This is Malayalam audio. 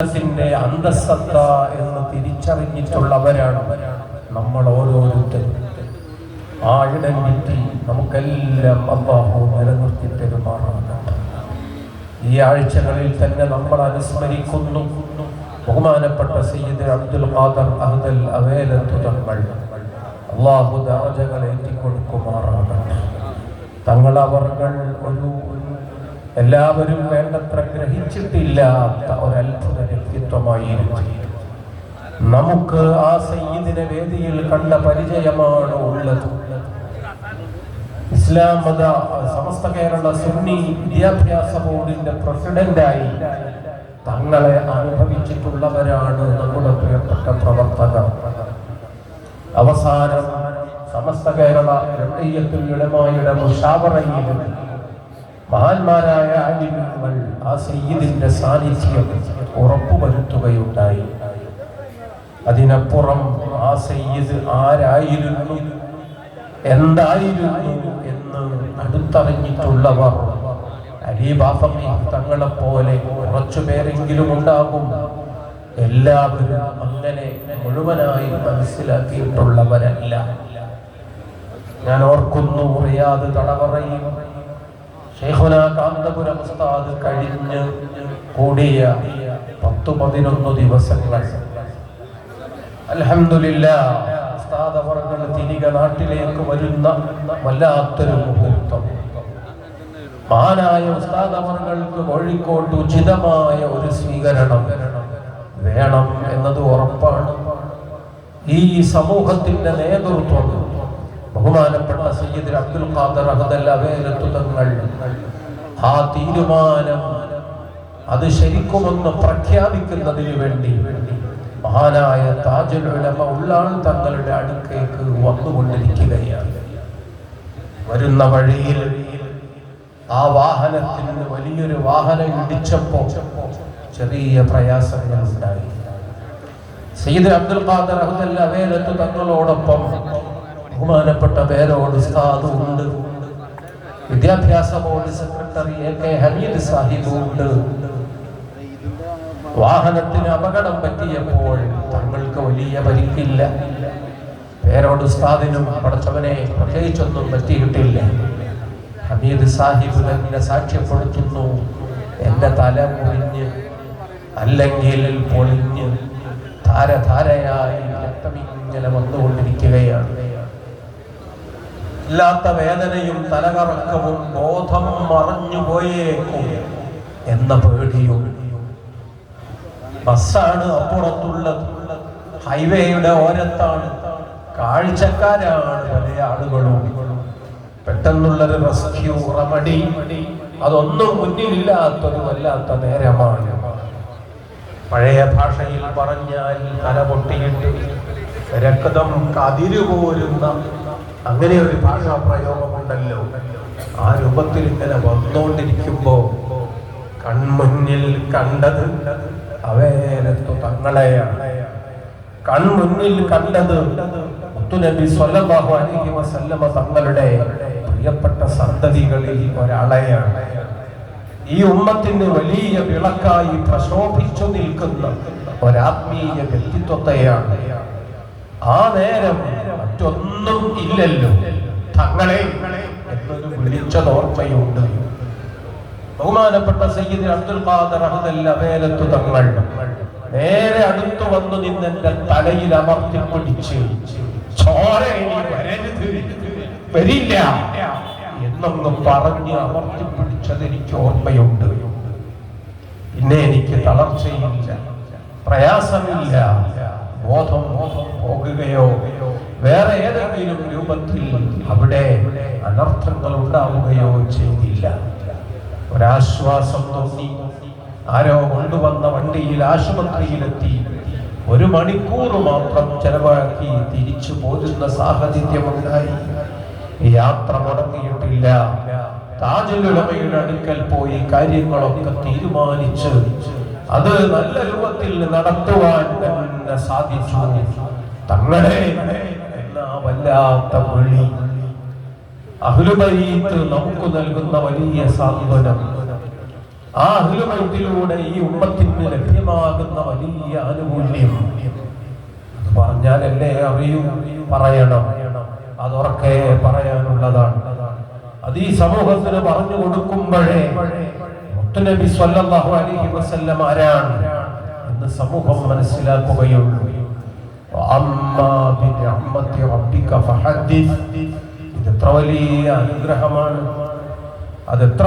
ത്തിന്റെ അന്തസ്സത്ത എന്ന് തിരിച്ചറിഞ്ഞിട്ടുള്ളവരാണ് നമ്മൾ ഓരോരുത്തരും. ആ ഐഡന്റിറ്റി നമുക്കെല്ലാം അല്ലാഹു നിലനിർത്തി തരുമാറാകട്ടെ. ഈ ആഴ്ചകളിൽ തന്നെ നമ്മൾ അനുസ്മരിക്കുന്നു ബഹുമാനപ്പെട്ട സയ്യിദ് അബ്ദുൽ ഖാദർ അഹ്ദൽ അവേലത്തു തങ്ങൾ. അല്ലാഹു ദറജകൾ ഏറ്റിക്കൊടുക്കുമാറാകട്ടെ. തങ്ങൾ അവർകൾ ഒരു എല്ലാവരും വേണ്ടത്ര ഗ്രഹിച്ചിട്ടില്ലാത്ത ഒരത്ഭുത വ്യക്തിത്വമായിരുന്നു. നമുക്ക് ആ സയ്യിദിനെ വേദിയിൽ കണ്ട പരിചയമാണ് ഉള്ളത്. ഇസ്ലാം മത സമസ്ത കേരള സുന്നി വിദ്യാഭ്യാസ ബോർഡിന്റെ പ്രസിഡന്റായി തങ്ങളെ അനുഭവിച്ചിട്ടുള്ളവരാണ് നമ്മുടെ പ്രിയപ്പെട്ട പ്രവർത്തകർ. അവസാനം സമസ്ത കേരള ജംഇയ്യത്തുൽ ഉലമായുടെ മുശാവറയിൽ മഹാന്മാരായ ആലിമുകൾ ആ സയ്യിദിന്റെ സാന്നിധ്യം ഉറപ്പുവരുത്തുകയുണ്ടായി. അതിനപ്പുറം ആ സയ്യിദ് ആരായിരുന്നു, എന്തായിരുന്നു എന്ന് അടുത്തറിഞ്ഞിട്ടുള്ളവർ അലി ബാഫഖി തങ്ങളെപ്പോലെ കുറച്ചു പേരെങ്കിലും ഉണ്ടാകും. എല്ലാവരും അങ്ങനെ മുഴുവനായി മനസ്സിലാക്കിയിട്ടുള്ളവരല്ല. ഞാൻ ഓർക്കുന്നു, റിയാദ് തടവറയിൽ ശൈഖുന കാന്തപുരം ഉസ്താദ് കഴിഞ്ഞ് കൂടിയ 10-11 ദിവസങ്ങൾ അൽഹംദുലില്ലാഹ് ഉസ്താദ് അവർകൾ തിരികെ നാട്ടിലേക്ക് വരുന്ന വല്ലാത്തൊരു മുഹൂർത്തം. മഹാനായ ഉസ്താദ് അവർകൾക്ക് കോഴിക്കോട്ട് ഉചിതമായ ഒരു സ്വീകരണം വേണം എന്നത് ഉറപ്പാണ്. ഈ സമൂഹത്തിന്റെ നേതൃത്വം ബഹുമാനപ്പെട്ട സയ്യിദ് അബ്ദുൽ ഖാദർ അഹ്ദൽ അവേലത്തു തങ്ങൾ ആ തീരുമാനം അത് ശരിക്കുമൊന്ന് പ്രഖ്യാപിക്കുന്നതിന് വേണ്ടി മഹാനായ താജുൽ ഉലമ ഉള്ളാൾ തങ്ങളുടെ അടുക്കേക്ക് വന്നുകൊണ്ടിരിക്കുകയാണ്. വരുന്ന വഴിയിൽ ആ വാഹനത്തിന് വലിയൊരു വാഹനം ഇടിച്ചപ്പോൾ ചെറിയ പ്രയാസങ്ങൾ ഉണ്ടായി. സയ്യിദ് അബ്ദുൽ ഖാദർ അഹ്ദൽ അവേലത്തു തങ്ങളോടൊപ്പം ബഹുമാനപ്പെട്ട പേരോട് ഉസ്താദ് ഉണ്ട്, വിദ്യാഭ്യാസ board secretary AK Hameed Sahib ഉണ്ട്. വാഹനത്തിന് അപകടം പറ്റിയപ്പോൾ തങ്ങൾക്ക് വലിയ പരിക്കില്ല. പേരോട് ഉസ്താദിനും പടച്ചവനെ പ്രത്യേകിച്ചൊന്നും പറ്റിയിട്ടില്ല. ഹമീദ് സാഹിബ് തന്നെ സാക്ഷ്യപ്പെടുത്തുന്നു, എന്റെ തല മുറിഞ്ഞ് അല്ലെങ്കിൽ പൊളിഞ്ഞ് ധാരധാരയായി രക്തമിങ്ങനെ വന്നുകൊണ്ടിരിക്കുകയാണ്. ഇല്ലാത്ത വേദനയും തലകറക്കവും ബോധം മറഞ്ഞുപോയേക്കും എന്ന പേടിയും. ബസ്സാണ് അപ്പുറത്തുള്ളത്, ഹൈവേയുടെ ഓരത്താണ്, കാഴ്ചക്കാരാണ് പല ആളുകളും. പെട്ടെന്നുള്ളൊരു റെസ്ക്യൂ റെമഡി അതൊന്നും മുന്നിലില്ലാത്തൊരു വല്ലാത്ത നേരമാണ്. പഴയ ഭാഷയിൽ പറഞ്ഞാൽ തല പൊട്ടിയിട്ട് രക്തം കതിരുപോരുന്ന അങ്ങനെ ഒരു ഭാഷാ പ്രയോഗമുണ്ടല്ലോ. ആ രൂപത്തിൽ ഇങ്ങനെ വന്നുകൊണ്ടിരിക്കുമ്പോ കൺമുന്നിൽ കണ്ടത് അവേലത്തു തങ്ങളെയാണ്. കൺമുന്നിൽ കണ്ടത് മുത്തുനബി സ്വല്ലല്ലാഹു അലൈഹി വസല്ലമ തങ്ങളുടെ പ്രിയപ്പെട്ട സന്തതികളിൽ ഒരാളെയാണ്. ഈ ഉമ്മത്തിന് വലിയ വിളക്കായി പ്രശോഭിച്ചു നിൽക്കുന്ന ഒരാത്മീയ വ്യക്തിത്വത്തെയാണ്. ആ നേരം മറ്റൊന്നും ഇല്ലല്ലോ, തങ്ങളെ എന്നൊരു വിളിച്ചതോർമ്മയുണ്ട്. ബഹുമാനപ്പെട്ട സയ്യിദ് അബ്ദുൽ ഖാദർ അഹ്ദൽ അവേലത്തു തങ്ങൾ നേരെ അടുത്തു വന്നു നിന്നെന്റെ തലയിൽ അമർത്തി പിടിച്ച് ചോര വരില്ല എന്നൊന്ന് പറഞ്ഞ് അമർത്തി പിടിച്ചത് എനിക്ക് ഓർമ്മയുണ്ട്. പിന്നെ എനിക്ക് തളർച്ചയില്ല, പ്രയാസമില്ല, ബോധം പോകുകയോ വേറെ ഏതെങ്കിലും രൂപത്തിൽ അവിടെ അനർത്ഥങ്ങൾ ഉണ്ടാവുകയോ ചെയ്തില്ല. ഒരാശ്വാസം തോന്നി. ആരോ കൊണ്ടുവന്ന വണ്ടിയിൽ ആശുപത്രിയിലെത്തി 1 മണിക്കൂർ മാത്രം ചെലവാക്കി തിരിച്ചു പോരുന്ന സാഹചര്യമുണ്ടായി. യാത്ര മുടങ്ങിയിട്ടില്ല. താജുൽ ഉലമയുടെ അടുക്കൽ പോയി കാര്യങ്ങളൊക്കെ തീരുമാനിച്ച് അത് നല്ല രൂപത്തിൽ നടത്തുവാൻ തന്നെ സാധിച്ചു. തങ്ങളെ എന്ന വല്ലാത്ത വിളി അഹ്ലുബൈത്ത് നമുക്ക് നൽകുന്ന വലിയ സാന്ത്വനം. ആ അഹ്ലു ബൈത്തിലൂടെ ഈ ഉമ്മത്തിന് ലഭ്യമാകുന്ന വലിയ ആനുകൂല്യം അത് പറഞ്ഞാലല്ലേ അറിയൂ, പറയണം. അതൊക്കെ പറയാനുള്ളതാണ്. അത് ഈ സമൂഹത്തിന് പറഞ്ഞു കൊടുക്കുമ്പോഴേ മുത്തുനബി സ്വല്ലല്ലാഹു അലൈഹി വസല്ലം ആരാണ് എന്ന് സമൂഹം മനസ്സിലാക്കുകയുള്ളൂ. അമ്മാ ബിനിഅമതി റബ്ബിക ഫഹദ്ദിസ്. ഇത് എത്ര വലിയ അനുഗ്രഹമാണ്, അതെത്ര